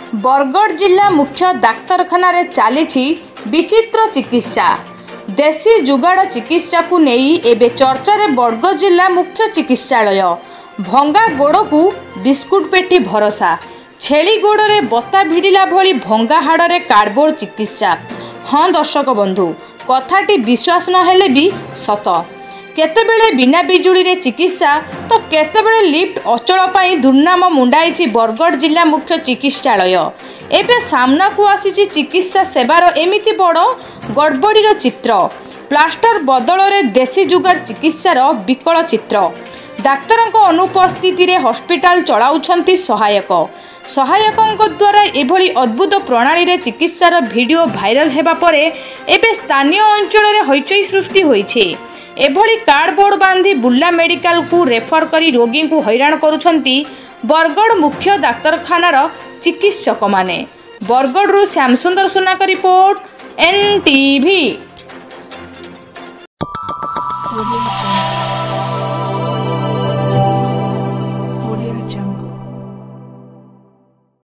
बरगढ़ जिला मुख्य डाक्तरखाना रे चली विचित्र चिकित्सा। देसी जुगाड़ चिकित्सा को नहीं एबे चर्चा रे बरगढ़ जिला मुख्य चिकित्सालय। भंगा गोड़ को बिस्कुट पेटी भरोसा, छेली गोड़ रे बता भिड़िला भली भंगा हाड़ रे कार्डबोर्ड चिकित्सा। हाँ दर्शक बंधु, कथाटी विश्वास न हेले भी सत। केतेबेले बिना बिजुड़ी रे चिकित्सा तो केतेबेले लिफ्ट अचल पाई दुर्नाम मुंडाई बरगढ़ जिला मुख्य चिकित्सालय। एबे सामना को आसी चिकित्सा सेवार एमिति बड़ गड़बड़ीर चित्र। प्लास्टर बदल रे देसी जुगाड़ चिकित्सार विकल चित्र। डाक्तर अनुपस्थिति रे हॉस्पिटल चलाउछंती सहायक। सहायकों द्वारा एभली अद्भुत प्रणाली रे चिकित्सार वीडियो भाइराल हेबा परे एबे स्थानीय अंचल रे हईचई सृष्टि होईछे। एभली कार्डबोर्ड बांधी बुर्ला मेडिकल को रेफर करी रोगी को हैरान करुछंती बरगढ़ मुख्य डाक्तरखानार चिकित्सक माने। बरगढ़ श्यामसुंदर सोना का रिपोर्ट, NTV।